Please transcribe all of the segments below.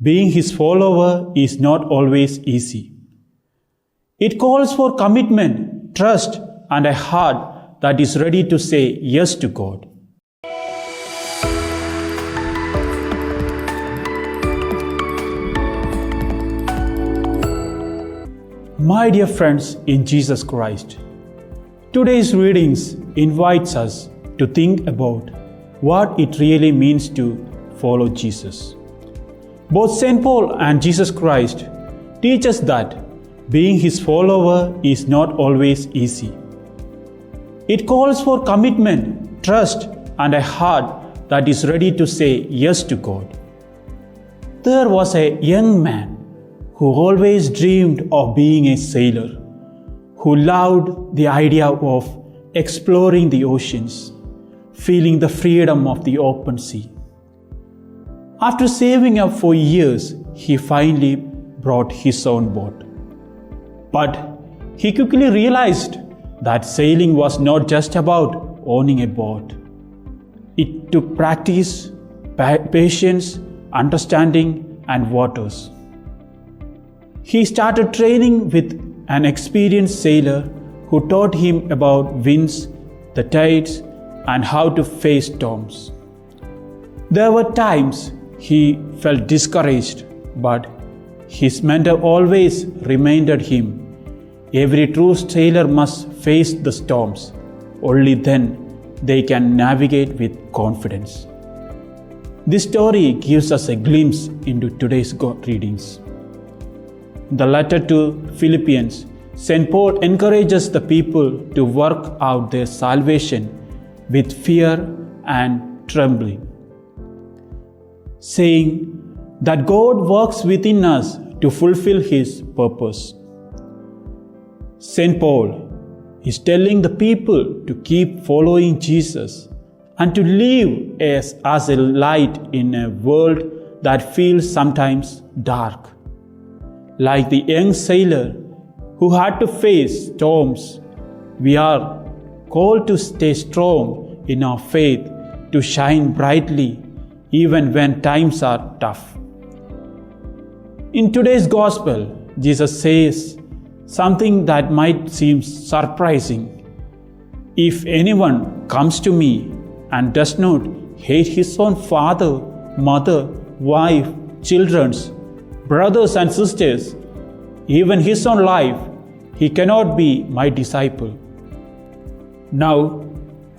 being His follower is not always easy. It calls for commitment, trust, and a heart that is ready to say yes to God. My dear friends in Jesus Christ, today's readings invites us to think about what it really means to follow Jesus. Both St. Paul and Jesus Christ teach us that being His follower is not always easy. It calls for commitment, trust, and a heart that is ready to say yes to God. There was a young man who always dreamed of being a sailor, who loved the idea of exploring the oceans, feeling the freedom of the open sea. After saving up for years, he finally bought his own boat. But he quickly realized that sailing was not just about owning a boat. It took practice, patience, understanding, and waters. He started training with an experienced sailor who taught him about winds, the tides, and how to face storms. There were times he felt discouraged, but his mentor always reminded him, every true sailor must face the storms. Only then they can navigate with confidence. This story gives us a glimpse into today's God readings. In the letter to Philippians, St. Paul encourages the people to work out their salvation with fear and trembling, saying that God works within us to fulfill His purpose. St. Paul is telling the people to keep following Jesus and to live as a light in a world that feels sometimes dark. Like the young sailor who had to face storms, we are called to stay strong in our faith, to shine brightly even when times are tough. In today's Gospel, Jesus says something that might seem surprising. If anyone comes to me and does not hate his own father, mother, wife, children, brothers and sisters, even his own life, he cannot be my disciple. Now,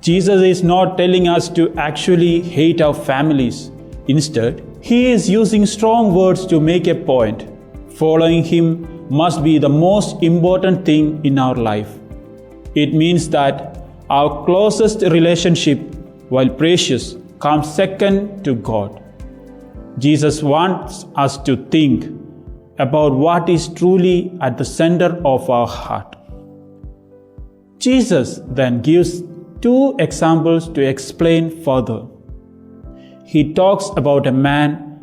Jesus is not telling us to actually hate our families. Instead, He is using strong words to make a point. Following Him must be the most important thing in our life. It means that our closest relationship, while precious, comes second to God. Jesus wants us to think about what is truly at the center of our heart. Jesus then gives two examples to explain further. He talks about a man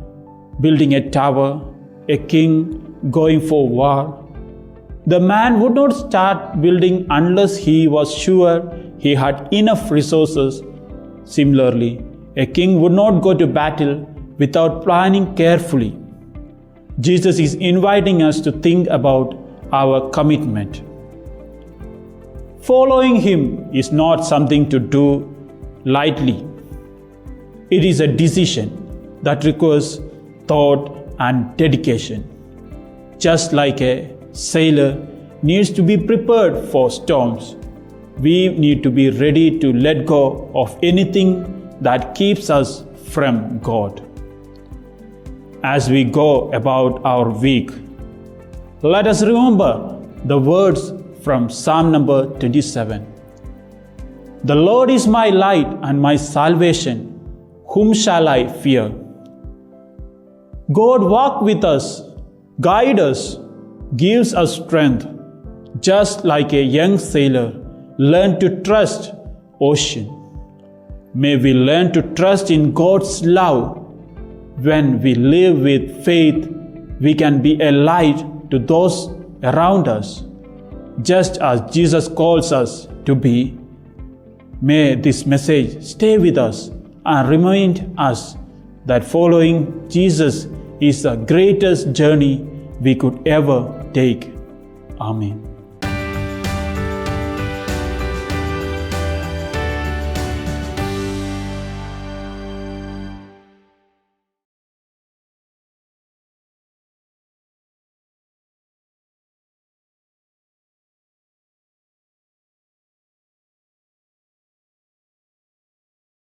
building a tower, a king going for war. The man would not start building unless he was sure he had enough resources. Similarly, a king would not go to battle without planning carefully. Jesus is inviting us to think about our commitment. Following Him is not something to do lightly. It is a decision that requires thought and dedication. Just like a sailor needs to be prepared for storms, we need to be ready to let go of anything that keeps us from God. As we go about our week, let us remember the words from Psalm number 27. The Lord is my light and my salvation. Whom shall I fear? God walks with us, guides us, gives us strength. Just like a young sailor learned to trust ocean. May we learn to trust in God's love. When we live with faith, we can be a light to those around us, just as Jesus calls us to be. May this message stay with us and remind us that following Jesus is the greatest journey we could ever take. Amen.